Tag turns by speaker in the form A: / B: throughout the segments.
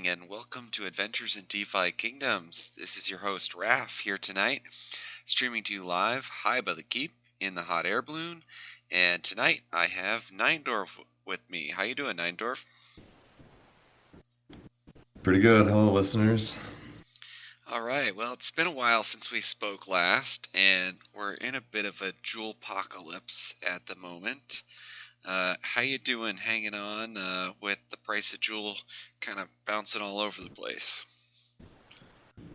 A: and welcome to Adventures in DeFi Kingdoms. This is your host, Raf, here tonight, streaming to you live, high by the keep, in the hot air balloon. And tonight, I have Neindorf with me. How you doing, Neindorf?
B: Pretty good. Hello, listeners.
A: All right, well, it's been a while since we spoke last, and we're in a bit of a jewel apocalypse at the moment. How you doing hanging on with the price of jewel kind of bouncing all over the place?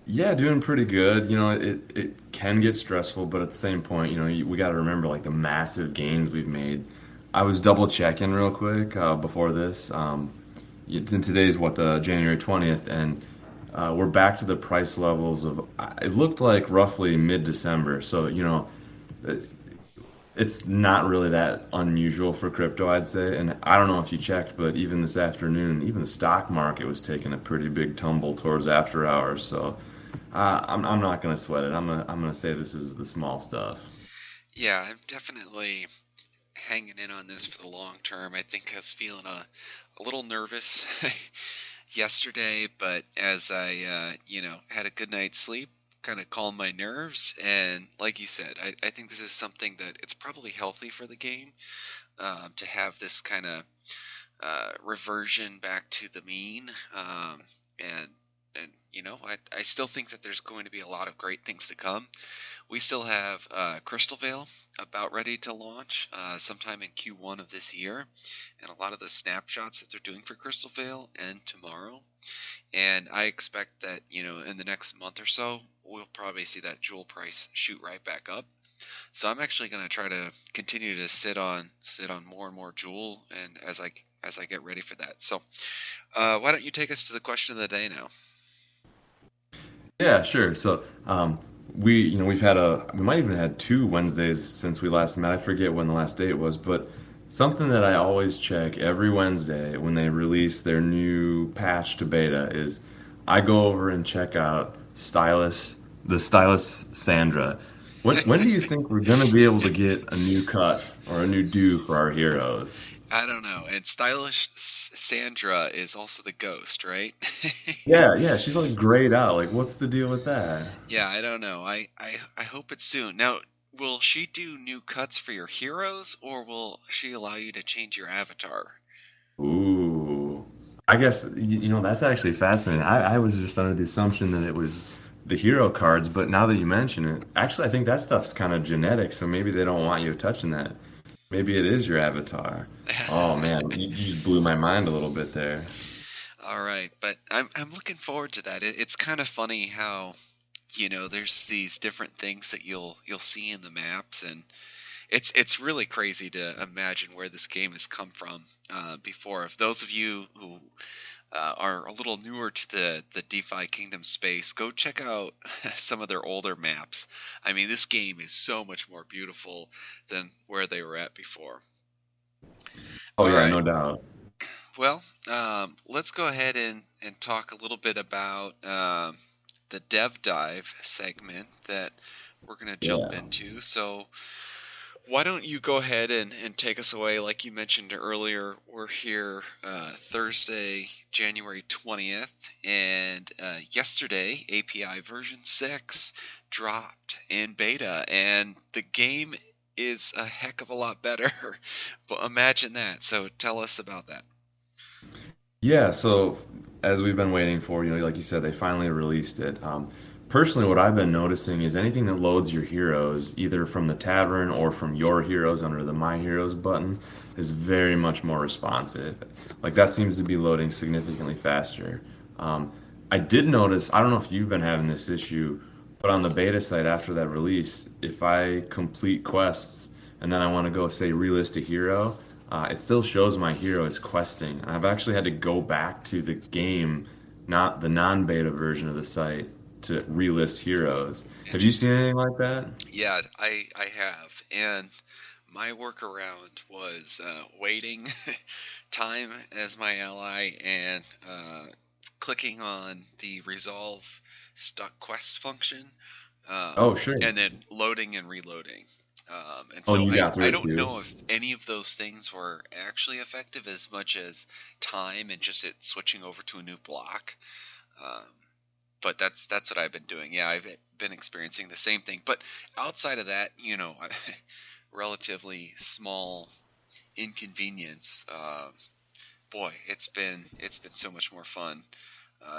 B: Yeah, doing pretty good. It can get stressful, but at the same point, we got to remember like the massive gains we've made. I was double checking real quick before this. And today's what, the January 20th, and we're back to the price levels of it looked like roughly mid-December. So, it's not really that unusual for crypto, I'd say. And I don't know if you checked, but even this afternoon, even the stock market was taking a pretty big tumble towards after hours. So I'm not going to sweat it. I'm gonna say this is the small stuff.
A: Yeah, I'm definitely hanging in on this for the long term. I think I was feeling a little nervous yesterday, but as I, had a good night's sleep, kind of calmed my nerves. And like you said, I think this is something that it's probably healthy for the game to have this kind of reversion back to the mean. And I still think that there's going to be a lot of great things to come. We still have Crystal Veil about ready to launch sometime in Q1 of this year, and a lot of the snapshots that they're doing for Crystal Veil end tomorrow. And I expect that in the next month or so, we'll probably see that jewel price shoot right back up. So I'm actually going to try to continue to sit on more and more jewel, and as I get ready for that. So why don't you take us to the question of the day now?
B: Yeah, sure. So we might even had two Wednesdays since we last met. I forget when the last date was, but something that I always check every Wednesday when they release their new patch to beta is I go over and check out the Stylus Sandra. When do you think we're gonna be able to get a new cut or a new do for our heroes?
A: I don't know. And stylish Sandra is also the ghost, right?
B: Yeah, yeah, she's like grayed out. Like, what's the deal with that?
A: Yeah, I don't know. I hope it's soon. Now, will she do new cuts for your heroes, or will she allow you to change your avatar?
B: Ooh, I guess that's actually fascinating. I was just under the assumption that it was the hero cards, but now that you mention it, actually, I think that stuff's kind of genetic. So maybe they don't want you touching that. Maybe it is your avatar. Oh man, you just blew my mind a little bit there.
A: All right, but I'm looking forward to that. It's kind of funny how there's these different things that you'll see in the maps, and it's really crazy to imagine where this game has come from before. If those of you who are a little newer to the DeFi Kingdom space, go check out some of their older maps. I mean, this game is so much more beautiful than where they were at before.
B: Oh
A: All
B: yeah,
A: right,
B: no doubt.
A: well, let's go ahead and talk a little bit about the dev dive segment that we're going to jump
B: Yeah.
A: into. So, why don't you go ahead and take us away? Like you mentioned earlier, we're here Thursday, January 20th, and yesterday, API version 6 dropped in beta, and the game is a heck of a lot better. But imagine that. So tell us about that.
B: Yeah, so as we've been waiting for, like you said, they finally released it. Personally, what I've been noticing is anything that loads your heroes, either from the tavern or from your heroes under the My Heroes button, is very much more responsive. Like that seems to be loading significantly faster. I did notice, I don't know if you've been having this issue, but on the beta site after that release, if I complete quests and then I want to go say relist a hero, it still shows my hero is questing. I've actually had to go back to the game, not the non-beta version of the site, to relist heroes. Have you seen
A: Interesting.
B: anything like that?
A: Yeah, I have, and my workaround was waiting time as my ally and clicking on the resolve stuck quest function,
B: Oh, sure.
A: and then loading and reloading. And
B: Oh,
A: so
B: you
A: I,
B: got
A: I
B: through it
A: don't
B: too?
A: know if any of those things were actually effective as much as time and just it switching over to a new block. Um, but that's what I've been doing. Yeah, I've been experiencing the same thing. But outside of that, relatively small inconvenience. Boy, it's been so much more fun.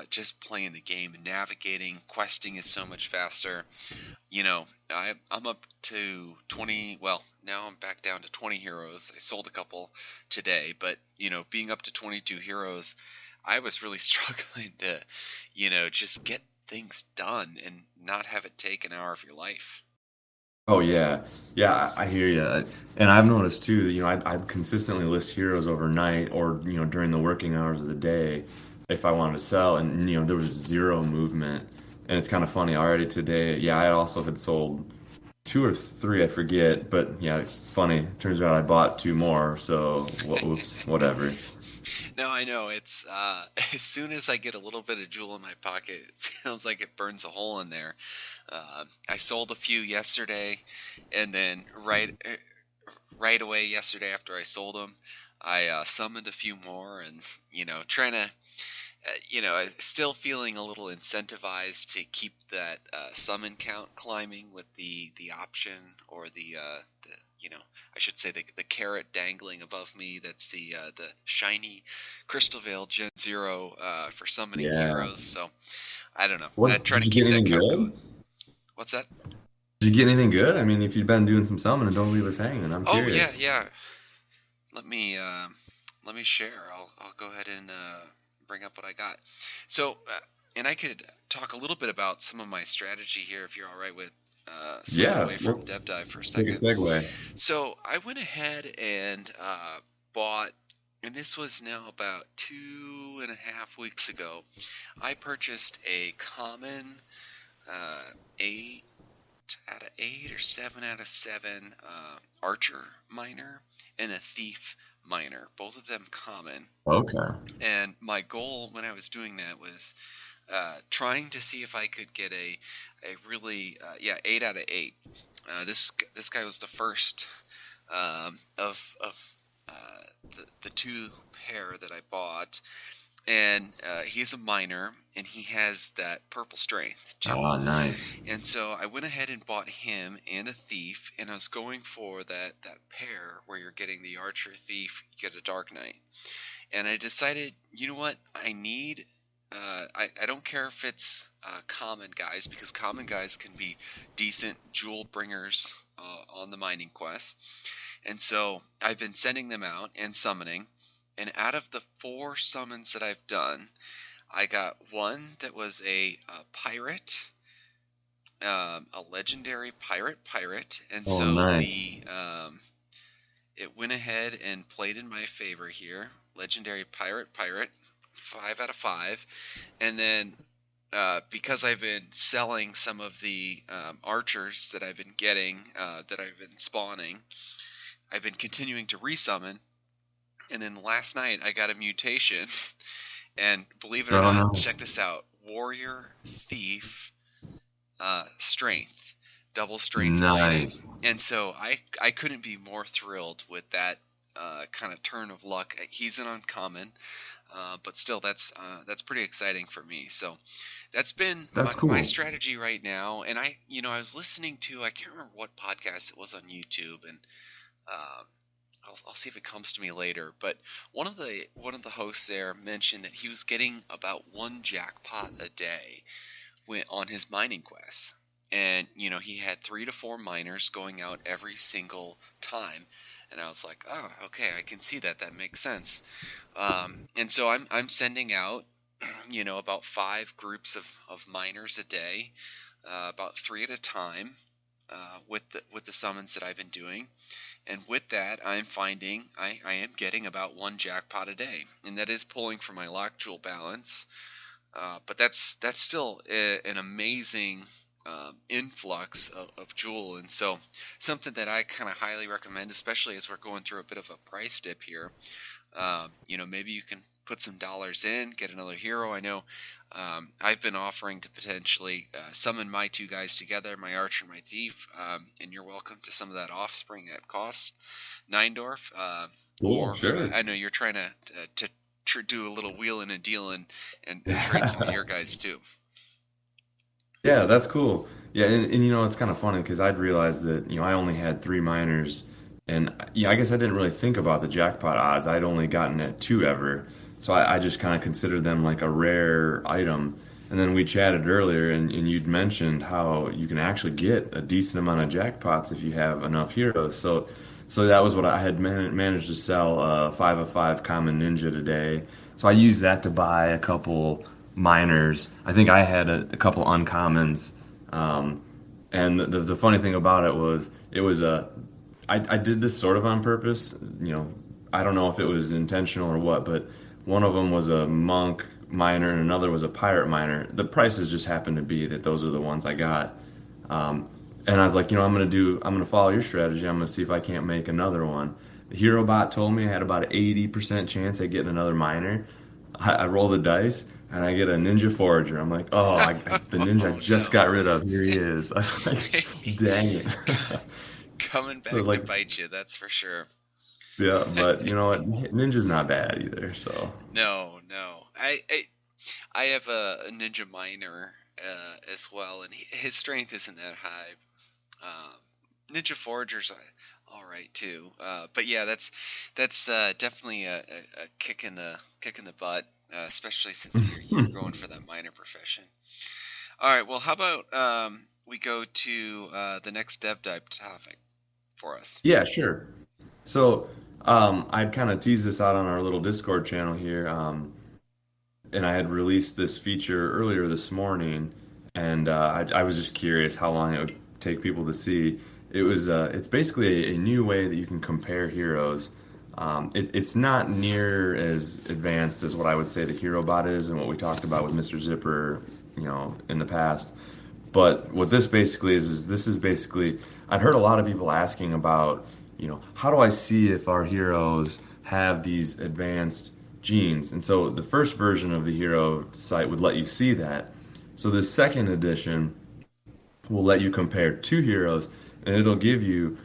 A: Just playing the game and navigating, questing is so much faster. I'm up to 20. Well, now I'm back down to 20 heroes. I sold a couple today, but being up to 22 heroes, I was really struggling to, just get things done and not have it take an hour of your life.
B: Oh yeah, yeah, I hear you. And I've noticed too that I'd consistently list heroes overnight or during the working hours of the day if I wanted to sell, and there was zero movement. And it's kind of funny already today. Yeah, I also had sold two or three, I forget, but yeah, funny. Turns out I bought two more, so whoops, whatever.
A: No, I know. It's as soon as I get a little bit of jewel in my pocket, it feels like it burns a hole in there. I sold a few yesterday, and then right away yesterday after I sold them, I summoned a few more, and trying to still feeling a little incentivized to keep that summon count climbing with the option or the I should say the carrot dangling above me. That's the shiny Crystal Veil Gen 0 for summoning
B: Yeah.
A: heroes. So I don't know. I
B: What
A: try
B: did
A: to
B: you get
A: keep that
B: anything
A: count going.
B: good?
A: What's that?
B: Did you get anything good? I mean, if you've been doing some summoning, don't leave us hanging. I'm
A: Oh yeah,
B: curious.
A: yeah. Let me let me share. I'll go ahead and bring up what I got. So, and I could talk a little bit about some of my strategy here if you're all right with stepping
B: Yeah,
A: away from
B: let's
A: Dev Dive for a
B: take a
A: second.
B: segue.
A: So I went ahead and bought, and this was now about 2.5 weeks ago. I purchased a common 8 out of 8 or 7 out of 7 archer miner and a thief miner, both of them common.
B: Okay.
A: And my goal when I was doing that was trying to see if I could get a really 8 out of 8. This guy was the first of the two pair that I bought, and he's a miner, and he has that purple strength too.
B: Ah, nice.
A: And so I went ahead and bought him and a thief, and I was going for that pair where you're getting the archer thief, you get a dark knight. And I decided, you know what, I need. I don't care if it's common guys, because common guys can be decent jewel bringers on the mining quest. And so I've been sending them out and summoning. And out of the 4 summons that I've done, I got one that was a pirate, a legendary pirate, and
B: Oh,
A: so
B: nice.
A: the it went ahead and played in my favor here. Legendary pirate, 5 out of 5, and then because I've been selling some of the archers that I've been getting, that I've been spawning, I've been continuing to resummon, and then last night I got a mutation, and believe it or
B: Oh,
A: not, check
B: nice.
A: this out: warrior, thief, strength, double strength mining.
B: Nice.
A: And so I couldn't be more thrilled with that kind of turn of luck. He's an uncommon, but still that's pretty exciting for me. So that's been
B: That's
A: my
B: cool.
A: strategy right now. And I was listening to, I can't remember what podcast it was on YouTube, and um, I'll see if it comes to me later. But one of the hosts there mentioned that he was getting about one jackpot a day on his mining quests. And he had 3 to 4 miners going out every single time, and I was like, oh, okay, I can see that. That makes sense. And so I'm sending out, about 5 groups of miners a day, about 3 at a time, with the summons that I've been doing. And with that, I'm finding I am getting about one jackpot a day, and that is pulling from my lock jewel balance. But that's still an amazing influx of jewel, and so something that I kind of highly recommend, especially as we're going through a bit of a price dip here. Maybe you can put some dollars in, get another hero. I know I've been offering to potentially summon my two guys together, my archer and my thief, and you're welcome to some of that offspring at cost, Neindorf.
B: Cool,
A: Or
B: sure.
A: I know you're trying to do a little wheeling and dealing and trade some of your guys too.
B: Yeah, that's cool. Yeah, and it's kind of funny because I'd realized that, I only had three minors, and yeah, I guess I didn't really think about the jackpot odds. I'd only gotten at two ever, so I just kind of considered them like a rare item. And then we chatted earlier, and you'd mentioned how you can actually get a decent amount of jackpots if you have enough heroes. So that was what I had managed to sell, 5 of 5 common ninja today. So I used that to buy a couple minors. I think I had a couple uncommons. And the funny thing about it was I did this sort of on purpose. I don't know if it was intentional or what, but one of them was a monk minor and another was a pirate minor. The prices just happened to be that those are the ones I got. And I was like, I'm gonna follow your strategy. I'm gonna see if I can't make another one. The hero bot told me I had about an 80% chance at getting another minor. I roll the dice and I get a ninja forager. I'm like, oh, the ninja I
A: Oh
B: just
A: no.
B: got rid of. Here he is. I was like, dang it.
A: Coming
B: So I was
A: back to
B: like,
A: bite you, that's for sure.
B: yeah, but you know what? Ninja's not bad either. So
A: No, no. I have a ninja miner as well, and his strength isn't that high. Ninja foragers, all right too. But yeah, that's definitely a kick in the butt, especially since you're going for that minor profession. All right. Well, how about we go to the next dev dive topic for us?
B: yeah, sure. So I'd kind of teased this out on our little Discord channel here. And I had released this feature earlier this morning, and I was just curious how long it would take people to see. It's basically a new way that you can compare heroes. It's not near as advanced as what I would say the hero bot is and what we talked about with Mr. Zipper, in the past. But what this basically is this is basically I'd heard a lot of people asking about, how do I see if our heroes have these advanced genes? And so the first version of the hero site would let you see that. So the second edition will let you compare two heroes, and it'll give you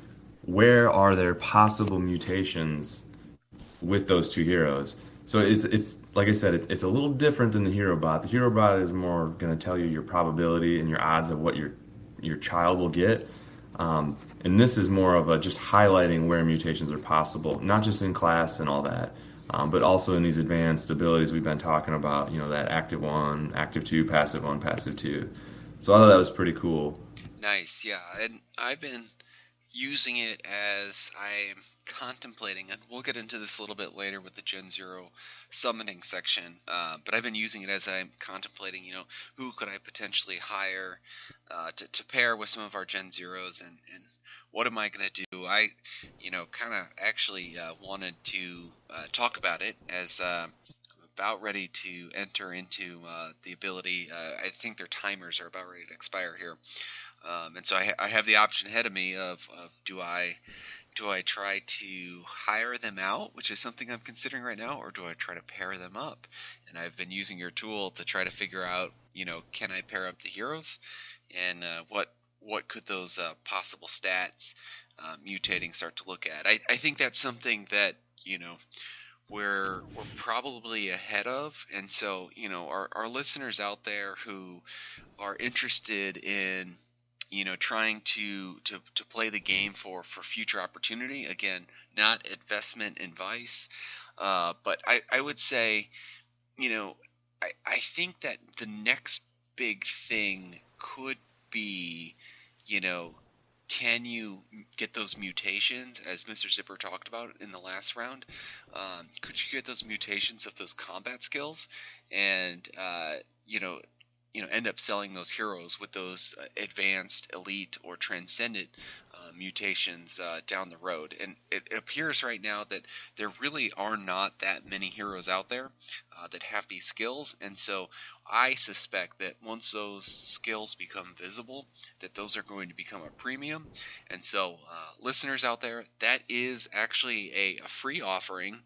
B: where are there possible mutations with those two heroes. So it's like I said, it's a little different than the hero bot. The hero bot is more going to tell you your probability and your odds of what your child will get. And this is more of a just highlighting where mutations are possible, not just in class and all that, but also in these advanced abilities we've been talking about. That active one, active two, passive one, passive two. So I thought that was pretty cool.
A: Nice. Yeah, and I've been using it as I'm contemplating, and we'll get into this a little bit later with the Gen0 Summoning section, but I've been using it as I'm contemplating, who could I potentially hire to pair with some of our Gen0s, and what am I going to do? I, kind of actually wanted to talk about it as I'm about ready to enter into the ability. I think their timers are about ready to expire here. And so I have the option ahead of me of do I try to hire them out, which is something I'm considering right now, or do I try to pair them up? And I've been using your tool to try to figure out, can I pair up the heroes, and what could those possible stats mutating start to look at? I think that's something that we're probably ahead of, and so our listeners out there who are interested in trying to play the game for future opportunity. Again, not investment advice, but I would say, I think that the next big thing could be, can you get those mutations, as Mr. Zipper talked about in the last round? Could you get those mutations of those combat skills, and end up selling those heroes with those advanced, elite, or transcendent mutations down the road? And it appears right now that there really are not that many heroes out there that have these skills, and so I suspect that once those skills become visible, that those are going to become a premium. And so, listeners out there, that is actually a free offering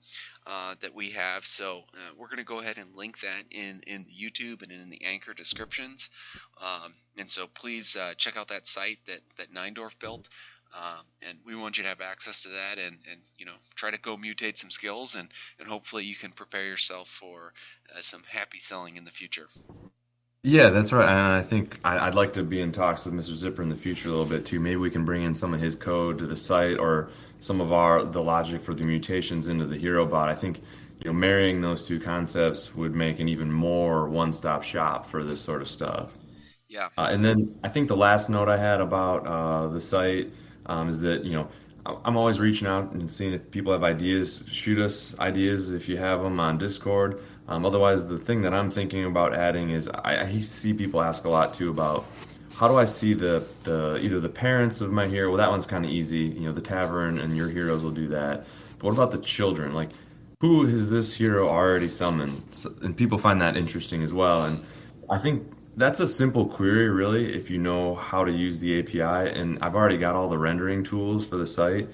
A: that we have. So we're going to go ahead and link that in the YouTube and in the Anchor descriptions. And so please check out that site that Neindorf built. And we want you to have access to that and try to go mutate some skills and hopefully you can prepare yourself for some happy selling in the future.
B: Yeah, that's right. And I think I'd like to be in talks with Mr. Zipper in the future a little bit too. Maybe we can bring in some of his code to the site or some of the logic for the mutations into the hero bot. I think marrying those two concepts would make an even more one-stop shop for this sort of stuff.
A: Yeah.
B: And then I think the last note I had about the site is that I'm always reaching out and seeing if people have ideas. Shoot us ideas if you have them on Discord. Otherwise, the thing that I'm thinking about adding is I see people ask a lot too about how do I see the either the parents of my hero. Well, that one's kind of easy. The tavern and your heroes will do that. But what about the children? Like, who has this hero already summoned? And people find that interesting as well. And I think that's a simple query, really, if you know how to use the API. And I've already got all the rendering tools for the site.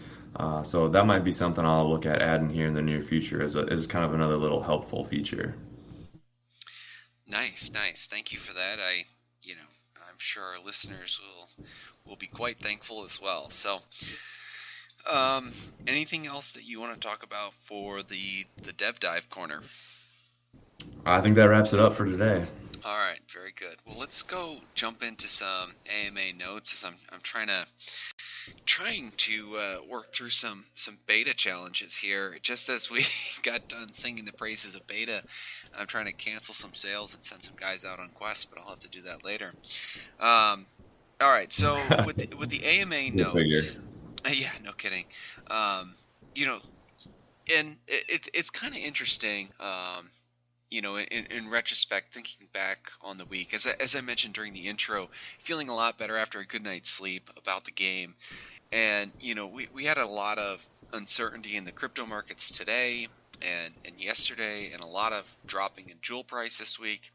B: So that might be something I'll look at adding here in the near future as kind of another little helpful feature.
A: Nice, nice. Thank you for that. I'm sure our listeners will be quite thankful as well. So, anything else that you want to talk about for the dev dive corner?
B: I think that wraps it up for today.
A: All right, very good. Well, let's go jump into some AMA notes as I'm trying to work through some beta challenges here. Just as we got done singing the praises of beta, I'm trying to cancel some sales and send some guys out on quests, but I'll have to do that later. All right, so with the AMA notes, yeah, no kidding. And it's kind of interesting. In retrospect, thinking back on the week, as I mentioned during the intro, feeling a lot better after a good night's sleep about the game. And, we had a lot of uncertainty in the crypto markets today and yesterday, and a lot of dropping in jewel price this week.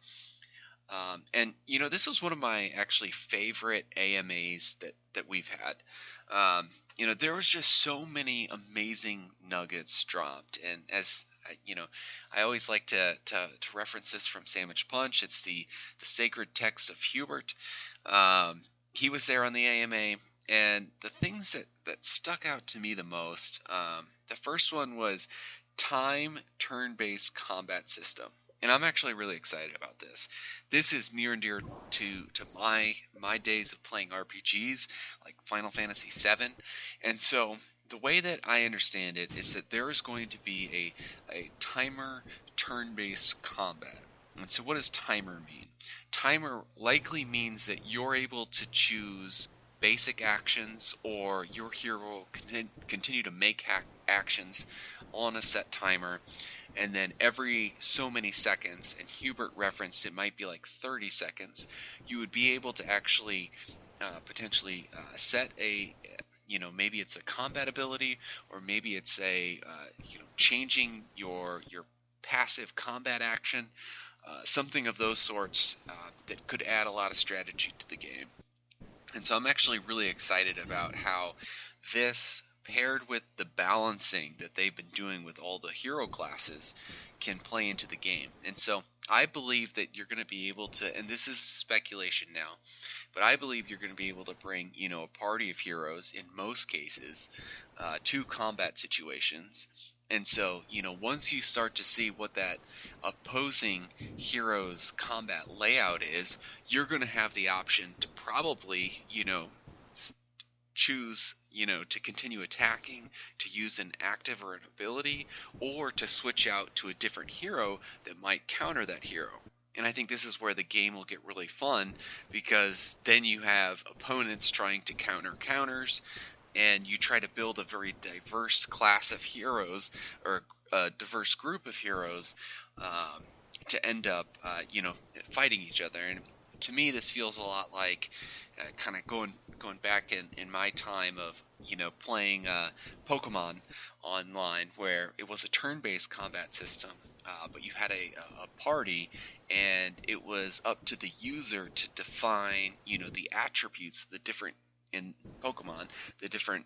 A: And this was one of my actually favorite AMAs that we've had. There was just so many amazing nuggets dropped, and as I always like to reference this from Sandwich Punch. It's the sacred text of Hubert. He was there on the AMA, and the things that stuck out to me the most, the first one was time turn-based combat system. And I'm actually really excited about this. This is near and dear to my days of playing RPGs, like Final Fantasy VII. And so the way that I understand it is that there is going to be a timer turn-based combat. And so what does timer mean? Timer likely means that you're able to choose basic actions, or your hero will continue to make actions on a set timer, and then every so many seconds, and Hubert referenced it might be like 30 seconds, you would be able to actually potentially set maybe it's a combat ability, or maybe it's a changing your passive combat action, something of those sorts that could add a lot of strategy to the game. And so I'm actually really excited about how this, paired with the balancing that they've been doing with all the hero classes, can play into the game. And so I believe that you're going to be able to, and this is speculation now, but I believe you're going to be able to bring, a party of heroes in most cases to combat situations. And so, once you start to see what that opposing hero's combat layout is, you're going to have the option to probably, choose, to continue attacking, to use an active or an ability, or to switch out to a different hero that might counter that hero. And I think this is where the game will get really fun, because then you have opponents trying to counter counters, and you try to build a very diverse class of heroes, or a diverse group of heroes, to end up, fighting each other. And to me, this feels a lot like kind of going back in my time of playing Pokemon online where it was a turn-based combat system, but you had a party, and it was up to the user to define, the attributes, the different in Pokemon, the different,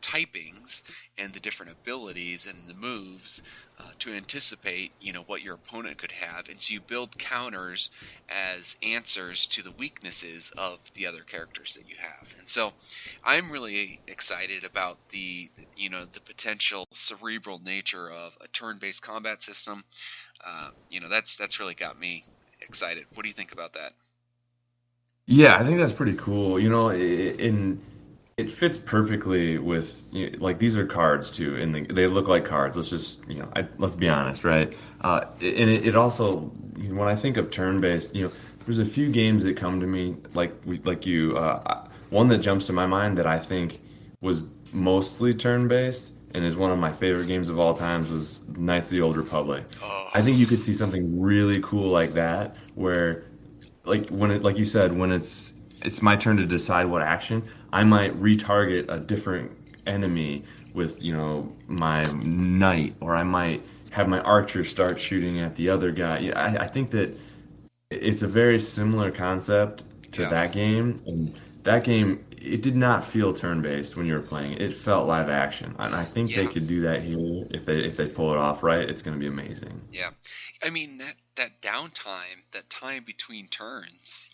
A: typings and the different abilities and the moves to anticipate, what your opponent could have. And so you build counters as answers to the weaknesses of the other characters that you have. And so I'm really excited about the potential cerebral nature of a turn-based combat system. That's really got me excited. What do you think about that?
B: Yeah, I think that's pretty cool. It fits perfectly with like these are cards too, and they look like cards. Let's just let's be honest, right? And it also when I think of turn-based, there's a few games that come to me like you. One that jumps to my mind that I think was mostly turn-based and is one of my favorite games of all times was Knights of the Old Republic.
A: Oh,
B: I think you could see something really cool like that where like you said when it's my turn to decide what action I might retarget a different enemy with my knight, or I might have my archer start shooting at the other guy. Yeah, I think that it's a very similar concept to
A: yeah,
B: that game, and that game it did not feel turn-based when you were playing it. It felt live action, and I think they
A: yeah.
B: could do that here if they pull it off right. It's going to be amazing.
A: Yeah. I mean that downtime, that time between turns,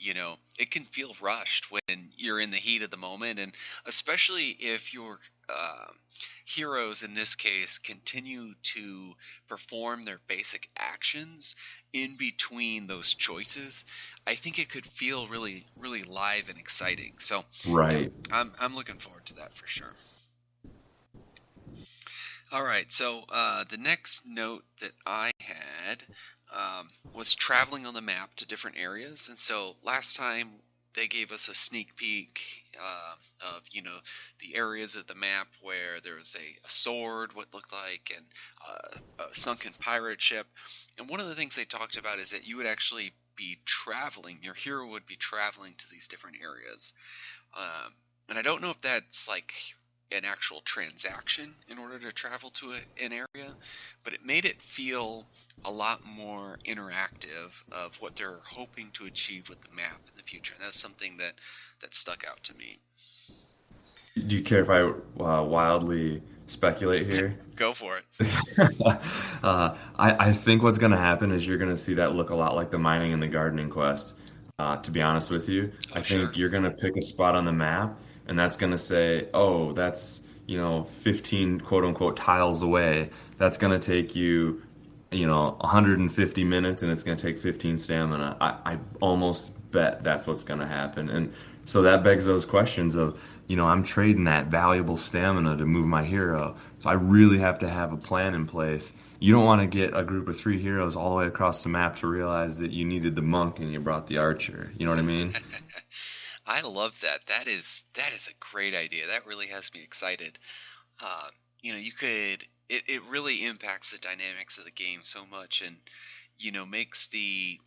A: it can feel rushed when you're in the heat of the moment, and especially if your heroes in this case continue to perform their basic actions in between those choices. I think it could feel really really live and exciting. So, yeah,
B: Right.
A: I'm looking forward to that for sure. All right, so the next note that I had was traveling on the map to different areas. And so last time they gave us a sneak peek of, the areas of the map where there was a sword, what looked like, and a sunken pirate ship. And one of the things they talked about is that you would actually be traveling, your hero would be traveling to these different areas. And I don't know if that's like an actual transaction in order to travel to an area, but it made it feel a lot more interactive of what they're hoping to achieve with the map in the future. And that's something that stuck out to me.
B: Do you care if I wildly speculate here?
A: Go for it.
B: I think what's going to happen is you're going to see that look a lot like the mining and the gardening quest. To be honest with you, I
A: Oh, sure.
B: think you're going to pick a spot on the map, and that's going to say, "Oh, that's 15 quote unquote tiles away. That's going to take you, 150 minutes, and it's going to take 15 stamina." I almost bet that's what's going to happen, and so that begs those questions of, I'm trading that valuable stamina to move my hero. So I really have to have a plan in place. You don't want to get a group of three heroes all the way across the map to realize that you needed the monk and you brought the archer. You know what I mean?
A: I love that. That is a great idea. That really has me excited. You could it really impacts the dynamics of the game so much, and makes the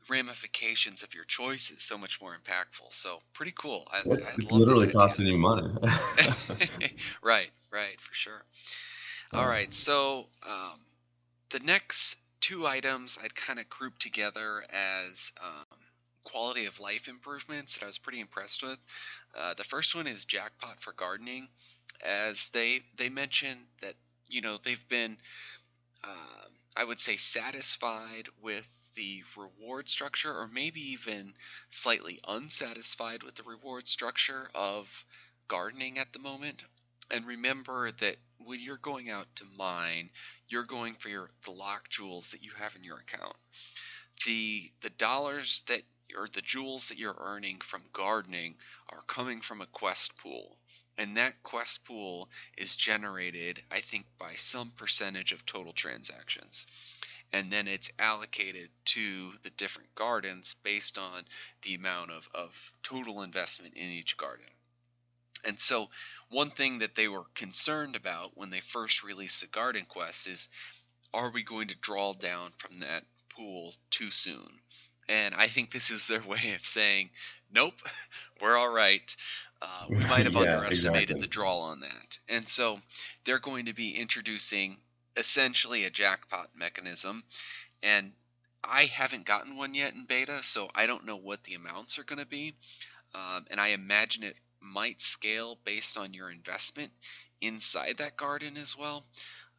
A: ramifications of your choices so much more impactful. So pretty cool. I
B: It's
A: love that
B: literally
A: idea.
B: costing you money.
A: Right, for sure. All
B: Uh,
A: right, so the next two items I'd kind of group together as quality of life improvements that I was pretty impressed with. The first one is jackpot for gardening, as they mentioned that they've been I would say satisfied with the reward structure, or maybe even slightly unsatisfied with the reward structure of gardening at the moment. And remember that when you're going out to mine, you're going for the lock jewels that you have in your account. The dollars that or the jewels that you're earning from gardening are coming from a quest pool. And that quest pool is generated, I think, by some percentage of total transactions. And then it's allocated to the different gardens based on the amount of total investment in each garden. And so, one thing that they were concerned about when they first released the Garden Quest is, are we going to draw down from that pool too soon? And I think this is their way of saying, nope, we're all right. We might have
B: Yeah,
A: underestimated
B: exactly.
A: the draw on that. And so they're going to be introducing essentially a jackpot mechanism. And I haven't gotten one yet in beta, so I don't know what the amounts are going to be. And I imagine it might scale based on your investment inside that garden as well.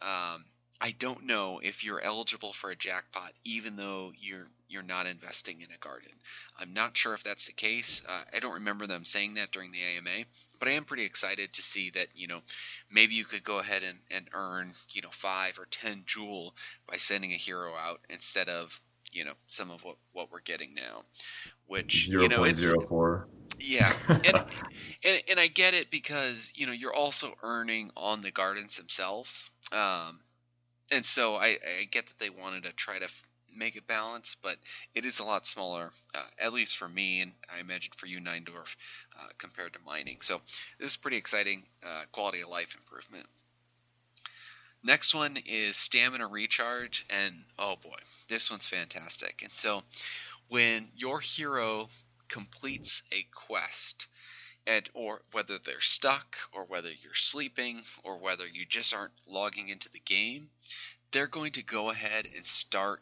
A: Um, I don't know if you're eligible for a jackpot, even though you're not investing in a garden. I'm not sure if that's the case. I don't remember them saying that during the AMA, but I am pretty excited to see that maybe you could go ahead and earn 5 or 10 jewel by sending a hero out instead of some of what we're getting now, which it's
B: 0.04.
A: yeah. And and I get it because you're also earning on the gardens themselves. And so I get that they wanted to try to make it balance, but it is a lot smaller, at least for me, and I imagine for you, Neindorf, compared to mining. So this is pretty exciting quality of life improvement. Next one is stamina recharge, and oh boy, this one's fantastic. And so when your hero completes a quest, or whether they're stuck, or whether you're sleeping, or whether you just aren't logging into the game, they're going to go ahead and start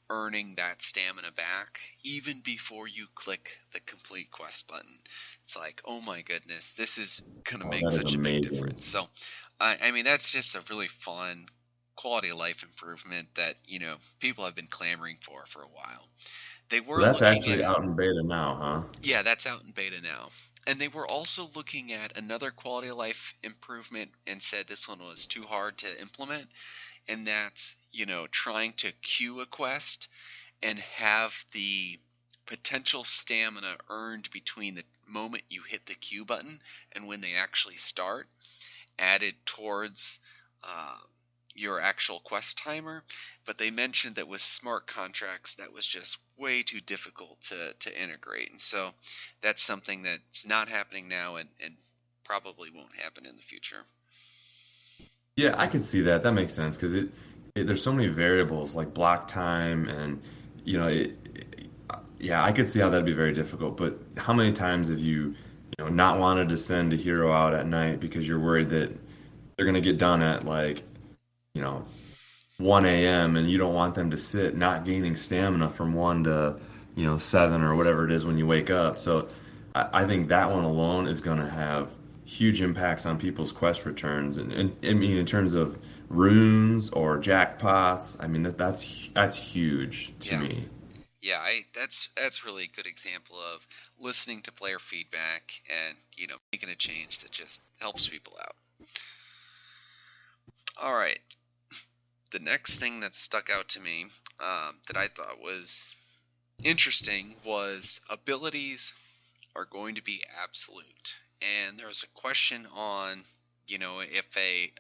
A: earning that stamina back even before you click the complete quest button. It's like, oh my goodness, this is going to
B: Oh,
A: make
B: that is
A: such a big
B: amazing.
A: difference. So, I mean, that's just a really fun quality of life improvement that, people have been clamoring for a while. They
B: So
A: were
B: that's
A: looking
B: actually
A: at,
B: out in beta now, huh?
A: yeah, that's out in beta now. And they were also looking at another quality of life improvement and said this one was too hard to implement, and that's trying to queue a quest and have the potential stamina earned between the moment you hit the queue button and when they actually start added towards uh, your actual quest timer. But they mentioned that with smart contracts that was just way too difficult to integrate, and so that's something that's not happening now, and probably won't happen in the future.
B: Yeah, I could see that. That makes sense because there's so many variables like block time and you know yeah, I could see how that'd be very difficult. But how many times have you not wanted to send a hero out at night because you're worried that they're gonna get done at like you know 1 a.m. and you don't want them to sit not gaining stamina from 1 to 7 or whatever it is when you wake up. So I think that one alone is going to have huge impacts on people's quest returns, and I mean in terms of runes or jackpots. I mean that's huge to
A: Yeah.
B: me.
A: Yeah, that's really a good example of listening to player feedback and making a change that just helps people out. All right, the next thing that stuck out to me that I thought was interesting was abilities are going to be absolute, and there was a question on if a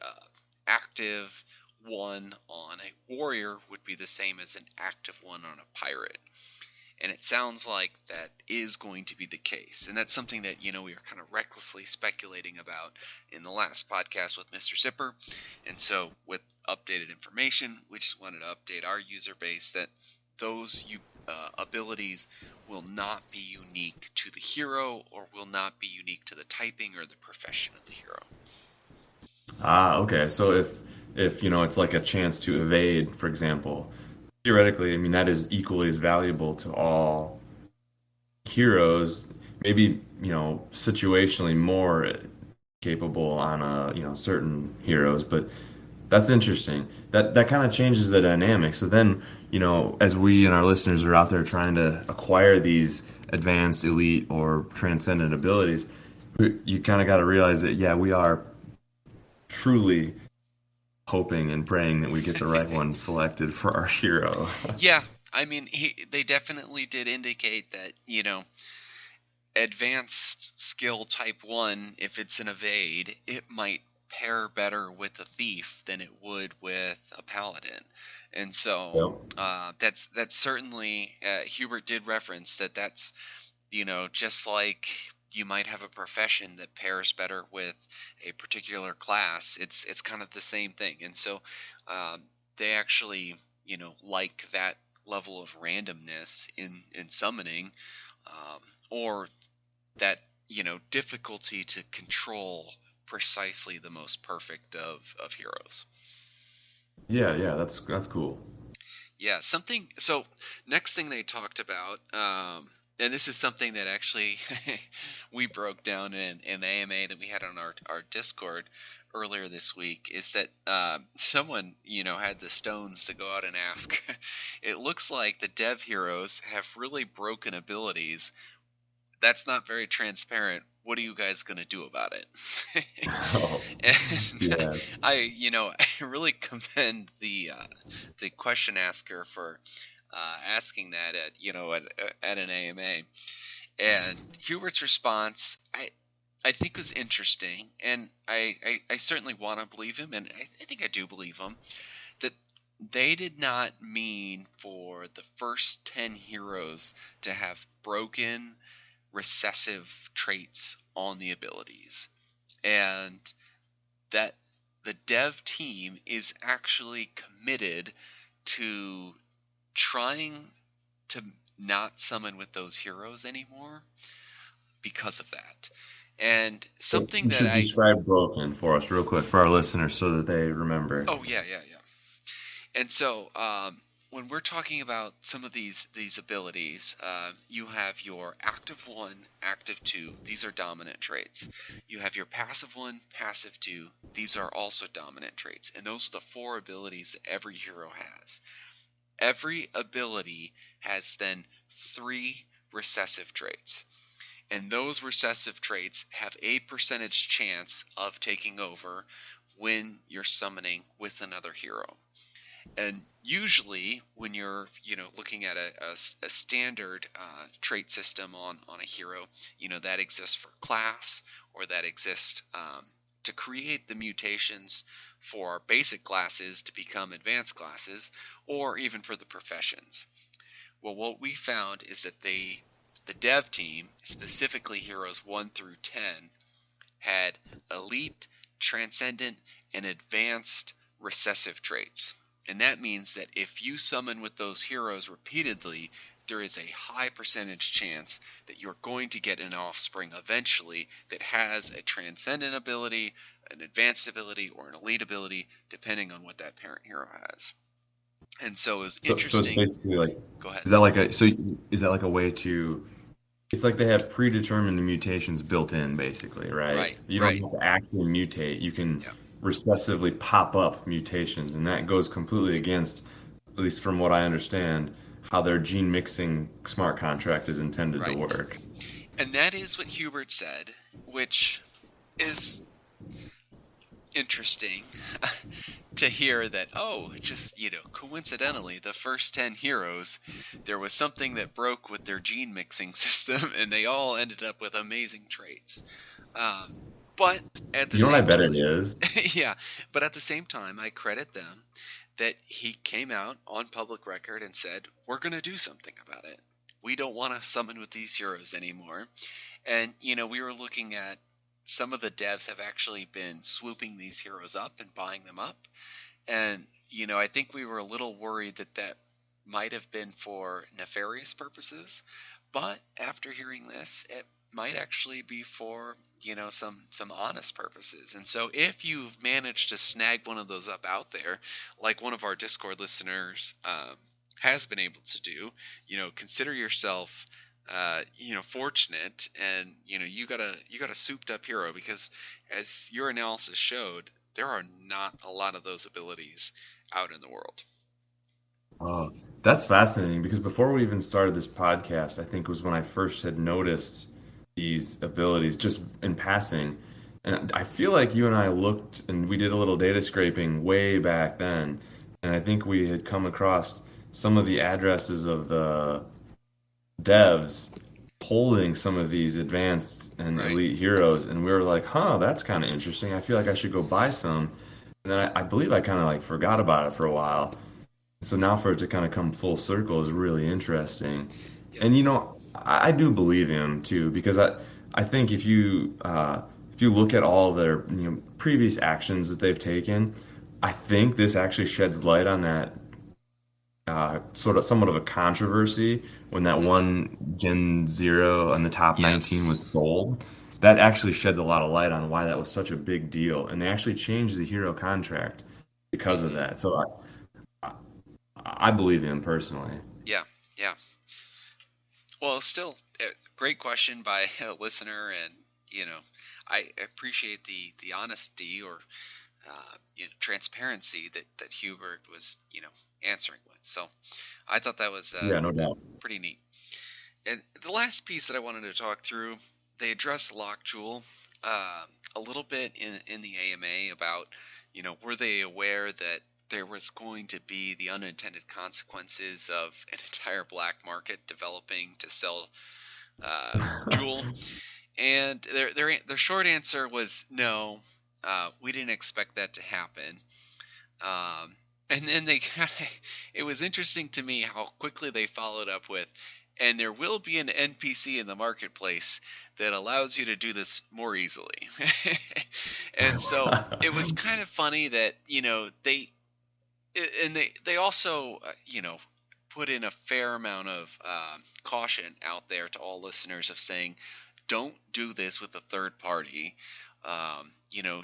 A: active one on a warrior would be the same as an active one on a pirate. And it sounds like that is going to be the case. And that's something that, we are kind of recklessly speculating about in the last podcast with Mr. Zipper. And so, with updated information, we just wanted to update our user base that those abilities will not be unique to the hero or will not be unique to the typing or the profession of the hero.
B: Ah, okay. So if it's like a chance to evade, for example, theoretically, I mean that is equally as valuable to all heroes, maybe situationally more capable on certain heroes, but that's interesting. That kind of changes the dynamic. So then as we and our listeners are out there trying to acquire these advanced, elite, or transcendent abilities, you kind of got to realize that yeah, we are truly hoping and praying that we get the right one selected for our hero.
A: Yeah, I mean, they definitely did indicate that, advanced skill type 1, if it's an evade, it might pair better with a thief than it would with a paladin. And so
B: Yep.
A: that's certainly Hubert did reference that's just like you might have a profession that pairs better with a particular class. It's kind of the same thing. And so they actually like that level of randomness in summoning, or that difficulty to control precisely the most perfect of heroes.
B: Yeah, yeah, that's cool.
A: Yeah, something. So next thing they talked about, and this is something that actually we broke down in an AMA that we had on our Discord earlier this week, is that someone had the stones to go out and ask. It looks like the dev heroes have really broken abilities. That's not very transparent. What are you guys going to do about it?
B: Oh,
A: And
B: yes.
A: I really commend the question asker for asking that at an AMA. And Hubert's response, I think was interesting, and I certainly want to believe him, and I think I do believe him, that they did not mean for the first 10 heroes to have broken recessive traits on the abilities, and that the dev team is actually committed to trying to not summon with those heroes anymore because of that. And something
B: You
A: that
B: should describe broken for us real quick for our listeners so that they remember.
A: oh yeah, yeah, yeah. And so, when we're talking about some of these abilities, you have your active one, active two. These are dominant traits. You have your passive one, passive two. These are also dominant traits, and those are the four abilities that every hero has. Every ability has then three recessive traits, and those recessive traits have a percentage chance of taking over when you're summoning with another hero. And usually, when you're looking at a standard trait system on a hero, that exists for class, or that exists to create the mutations for basic classes to become advanced classes, or even for the professions. Well, what we found is that the dev team, specifically heroes 1 through 10, had elite, transcendent, and advanced recessive traits. And that means that if you summon with those heroes repeatedly, there is a high percentage chance that you're going to get an offspring eventually that has a transcendent ability, an advanced ability, or an elite ability, depending on what that parent hero has. And so it was
B: So it's
A: interesting.
B: basically like,
A: Go ahead.
B: is that like a way to, it's like they have predetermined mutations built in, basically, right?
A: Right,
B: You don't
A: right.
B: have to actually mutate. You can
A: Yeah,
B: recessively pop up mutations, and that goes completely against, at least from what I understand, how their gene mixing smart contract is intended to
A: right.
B: work.
A: And that is what Hubert said, which is interesting to hear that, oh, just, coincidentally, the first 10 heroes, there was something that broke with their gene mixing system, and they all ended up with amazing traits. Um, but at the
B: You know what I
A: same
B: bet it
A: time,
B: is?
A: yeah, but at the same time, I credit them that he came out on public record and said, we're going to do something about it. We don't want to summon with these heroes anymore. And, we were looking at some of the devs have actually been swooping these heroes up and buying them up. And, I think we were a little worried that that might have been for nefarious purposes. But after hearing this, it might actually be for, some honest purposes. And so if you've managed to snag one of those up out there, like one of our Discord listeners has been able to do, consider yourself fortunate, and you got a souped up hero, because as your analysis showed, there are not a lot of those abilities out in the world.
B: Oh, that's fascinating because before we even started this podcast, I think was when I first had noticed these abilities just in passing. And I feel like you and I looked and we did a little data scraping way back then. And I think we had come across some of the addresses of the devs holding some of these advanced and
A: Right.
B: elite heroes. And we were like, huh, that's kind of interesting. I feel like I should go buy some. And then I believe I kind of like forgot about it for a while. So now for it to kind of come full circle is really interesting.
A: Yep.
B: And I do believe him too because I think if you look at all their previous actions that they've taken, I think this actually sheds light on that sort of somewhat of a controversy when that
A: Hmm.
B: one Gen 0 on the top 19
A: Yes.
B: was sold. that actually sheds a lot of light on why that was such a big deal. And they actually changed the hero contract because of
A: Hmm.
B: that. So I believe him personally.
A: Yeah, yeah. Well, still, great question by a listener, and I appreciate the honesty or transparency that Hubert was answering with. So I thought that was
B: Yeah, no doubt.
A: pretty neat. And the last piece that I wanted to talk through, they addressed Lockjewel a little bit in the AMA about, were they aware that there was going to be the unintended consequences of an entire black market developing to sell Jewel? And their short answer was no, we didn't expect that to happen. And then they kind of, it was interesting to me how quickly they followed up with, and there will be an NPC in the marketplace that allows you to do this more easily. And so it was kind of funny that, they also, put in a fair amount of caution out there to all listeners of saying, don't do this with a third party. You know,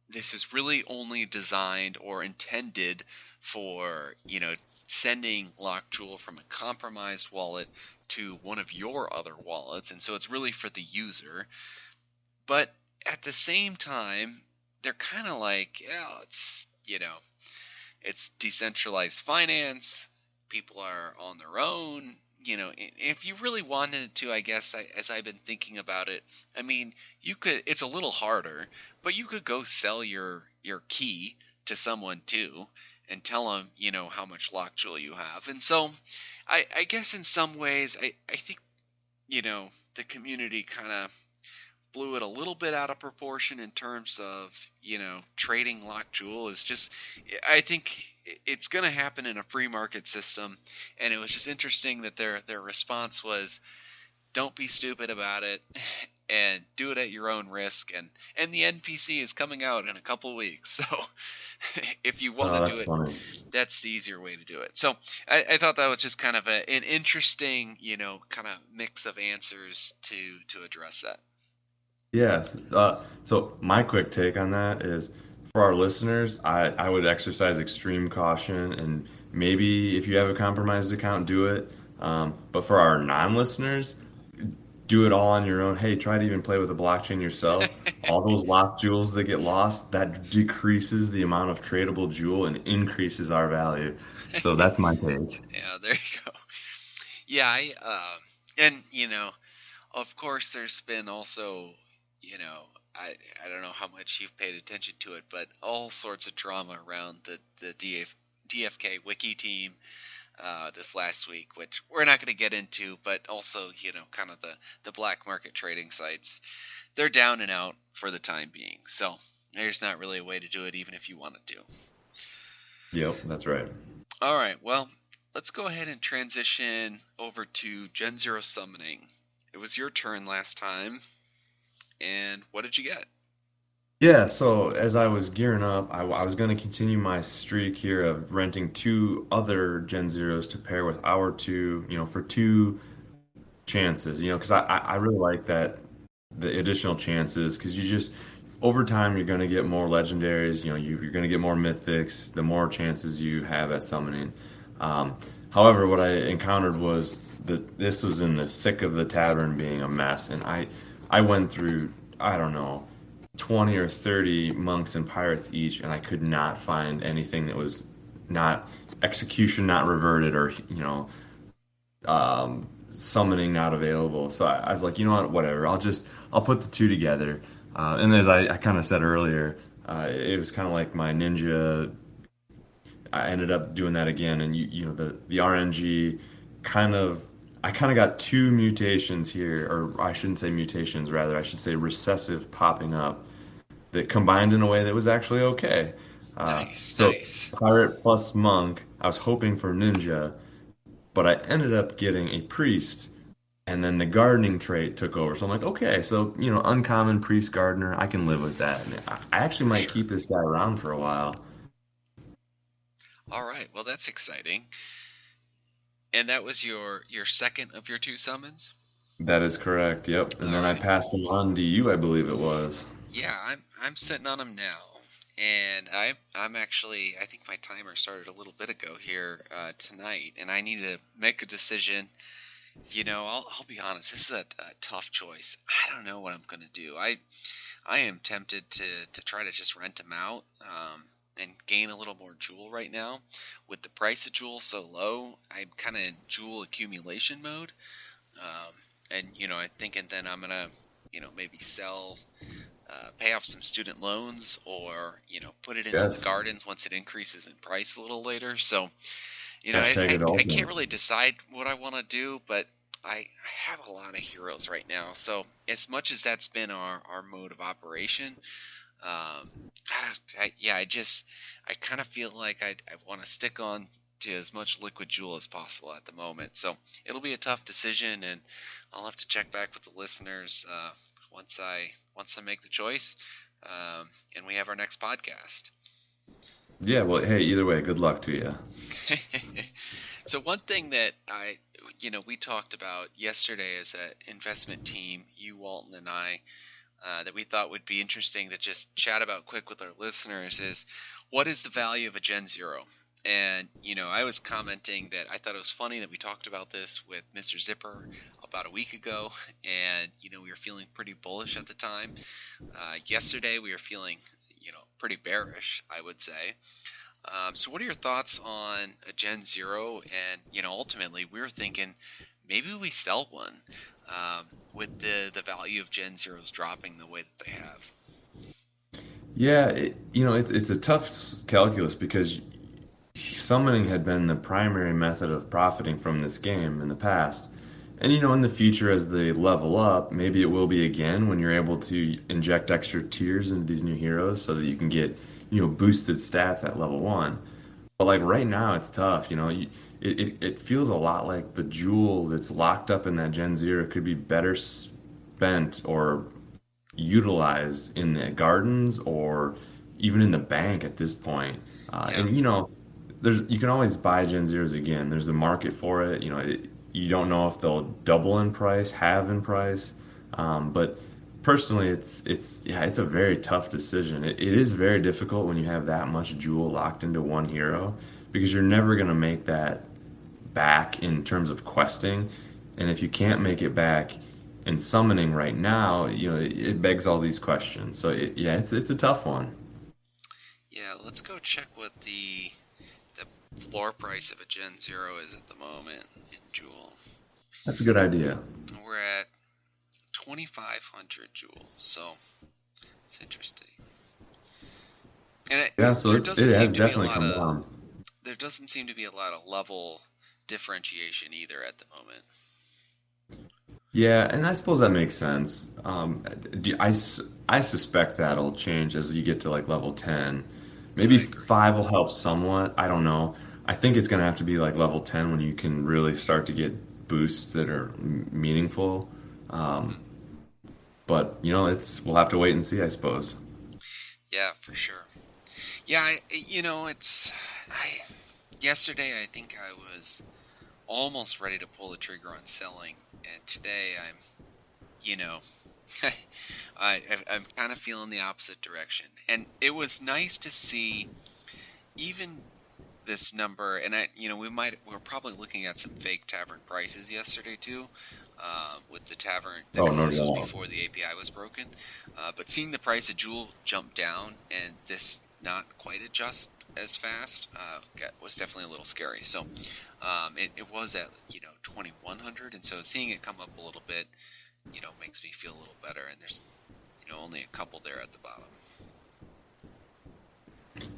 A: this is really only designed or intended for, sending Lockjewel from a compromised wallet to one of your other wallets. And so it's really for the user. But at the same time, they're kind of like, yeah, it's decentralized finance. People are on their own. If you really wanted to, I guess, as I've been thinking about it, I mean, you could. It's a little harder, but you could go sell your key to someone too, and tell them, how much Lockjewel you have. And so, I guess in some ways, I think, the community kind of blew it a little bit out of proportion in terms of trading Lockjewel is just, I think it's going to happen in a free market system. And it was just interesting that their response was, don't be stupid about it and do it at your own risk. And the NPC is coming out in a couple weeks, so if you want
B: Oh,
A: to do
B: that's
A: it,
B: funny.
A: that's the easier way to do it. So I thought that was just kind of an interesting kind of mix of answers to address that.
B: Yes. So my quick take on that is for our listeners, I would exercise extreme caution and maybe if you have a compromised account, do it. But for our non-listeners, do it all on your own. Hey, try to even play with the blockchain yourself. All those locked jewels that get lost, that decreases the amount of tradable jewel and increases our value. So that's my take.
A: Yeah, there you go. Yeah, and of course, there's been also, you know, I don't know how much you've paid attention to it, but all sorts of drama around the DFK wiki team this last week, which we're not going to get into, but also, kind of the black market trading sites. They're down and out for the time being. So there's not really a way to do it, even if you wanted to.
B: Yep, that's right.
A: All right, well, let's go ahead and transition over to Gen0 Summoning. It was your turn last time, and what did you get?
B: Yeah, so as I was gearing up, I was going to continue my streak here of renting two other Gen Zeros to pair with our two, for two chances, because I really like that, the additional chances, because you just, over time, you're going to get more legendaries, you're going to get more mythics, the more chances you have at summoning. However, what I encountered was that this was in the thick of the tavern being a mess, and I went through, I don't know, 20 or 30 monks and pirates each, and I could not find anything that was not execution not reverted or summoning not available. So I was like, you know what, whatever. I'll put the two together. And as I kind of said earlier, it was kind of like my ninja. I ended up doing that again, and the RNG kind of. I kind of got two mutations here, or I shouldn't say mutations, rather, I should say recessive popping up that combined in a way that was actually okay.
A: Nice,
B: So
A: nice.
B: pirate plus monk, I was hoping for ninja, but I ended up getting a priest, and then the gardening trait took over. So I'm like, okay, so uncommon priest gardener, I can live with that. And I actually might
A: Sure.
B: keep this guy around for a while.
A: All right. Well, that's exciting. And that was your second of your two summons?
B: That is correct. Yep. And
A: All
B: then I
A: right.
B: passed them on to you, I believe it was.
A: Yeah, I'm sitting on them now, and I'm actually I think my timer started a little bit ago here tonight, and I need to make a decision. I'll be honest. This is a tough choice. I don't know what I'm gonna do. I am tempted to try to just rent them out and gain a little more jewel right now. With the price of jewel so low, I'm kind of in jewel accumulation mode. And I'm thinking then I'm gonna maybe sell, pay off some student loans, or put it into the
B: Yes.
A: gardens once it increases in price a little later. So
B: Hashtag
A: I can't
B: indulgent.
A: really decide what I want to do, but I have a lot of heroes right now. So as much as that's been our mode of operation, yeah, I kind of feel like I want to stick on to as much liquid jewel as possible at the moment. So it'll be a tough decision, and I'll have to check back with the listeners once I make the choice, and we have our next podcast.
B: Yeah, well, hey, either way, good luck to you.
A: So one thing that we talked about yesterday as an investment team, you, Walton, and I, that we thought would be interesting to just chat about quick with our listeners is what is the value of a Gen 0? And, I was commenting that I thought it was funny that we talked about this with Mr. Zipper about a week ago, and, we were feeling pretty bullish at the time. Yesterday, we were feeling, pretty bearish, I would say. So what are your thoughts on a Gen 0? And, ultimately, we were thinking maybe we sell one with the value of Gen 0s dropping the way that they have.
B: Yeah, it's a tough calculus because summoning had been the primary method of profiting from this game in the past. And in the future, as they level up, maybe it will be again when you're able to inject extra tiers into these new heroes so that you can get, boosted stats at level one. But like right now, it's tough. It feels a lot like the jewel that's locked up in that Gen 0 could be better spent or utilized in the gardens or even in the bank at this point.
A: Yeah,
B: And there's you can always buy Gen 0s again. There's a market for it. You don't know if they'll double in price, halve in price. But personally, it's a very tough decision. It is very difficult when you have that much jewel locked into one hero because you're never going to make that back in terms of questing. And if you can't make it back in summoning right now, it begs all these questions. So yeah, it's a tough one.
A: yeah. Let's go check what the floor price of a Gen 0 is at the moment in Jewel.
B: That's a good idea.
A: We're at 2,500 Jewels, so it's interesting. And
B: Yeah, so
A: there
B: it
A: doesn't seem
B: has
A: to be a
B: definitely
A: lot
B: come
A: of
B: down.
A: there doesn't seem to be a lot of level differentiation either at the moment.
B: Yeah, and I suppose that makes sense. I suspect that'll change as you get to like level 10. Maybe
A: I agree.
B: 5 will help somewhat. I don't know. I think it's going to have to be like level 10 when you can really start to get boosts that are meaningful.
A: Hmm.
B: Um, but it's we'll have to wait and see, I suppose.
A: Yeah, for sure. Yeah, it's I yesterday I think I was almost ready to pull the trigger on selling, and today you know, I'm kind of feeling the opposite direction. And it was nice to see even this number, and we're probably looking at some fake tavern prices yesterday too, with the tavern,
B: Oh,
A: because
B: no
A: this was
B: doubt.
A: before the API was broken. But seeing the price of Jewel jump down and this not quite adjust as fast was definitely a little scary. So it was at 2,100, and so seeing it come up a little bit, makes me feel a little better. And there's only a couple there at the bottom.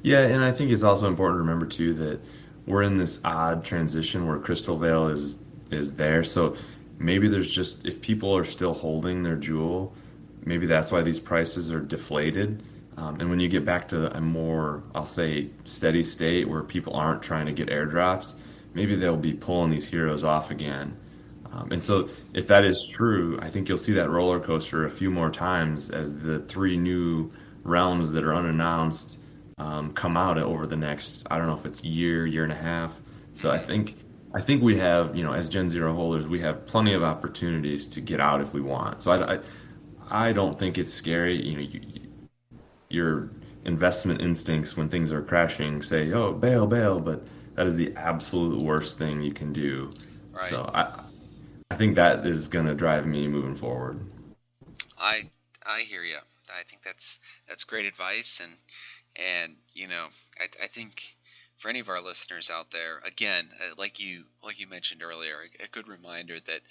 B: Yeah, and I think it's also important to remember too that we're in this odd transition where Crystal Veil is there. So maybe there's just if people are still holding their jewel, maybe that's why these prices are deflated. And when you get back to a more, I'll say, steady state where people aren't trying to get airdrops, maybe they'll be pulling these heroes off again. And so, if that is true, I think you'll see that roller coaster a few more times as the 3 new realms that are unannounced come out over the next, I don't know if it's year, year and a half. So I think I think we have, as Gen Zero holders, we have plenty of opportunities to get out if we want. So I don't think it's scary. Your investment instincts when things are crashing say, "Oh, bail, bail," but that is the absolute worst thing you can do.
A: Right.
B: So I think that is going to drive me moving forward.
A: I I hear you. I think that's great advice, and I think for any of our listeners out there, again, like you mentioned earlier, a good reminder that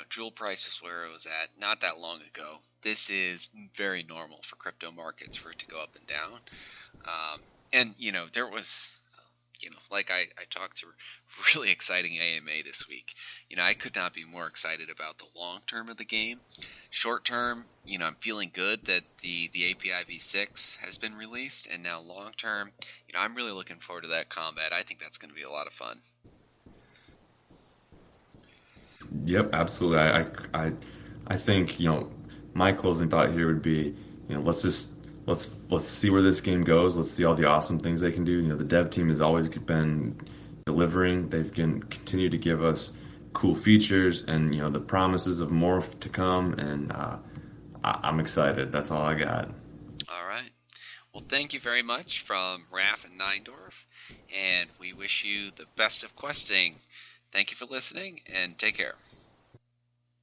A: jewel price was where it was at not that long ago. This is very normal for crypto markets for it to go up and down. And there was like I talked to really exciting AMA this week. I could not be more excited about the long term of the game. Short term, I'm feeling good that the API v6 has been released, and now long term, I'm really looking forward to that combat. I think that's going to be a lot of fun.
B: Yep, absolutely. I think, my closing thought here would be, let's see where this game goes. Let's see all the awesome things they can do. The dev team has always been delivering. They've continued to give us cool features and, the promises of more to come. And I'm excited. That's all I got.
A: All right. Well, thank you very much from Raf and Neindorf, and we wish you the best of questing. Thank you for listening, and take care.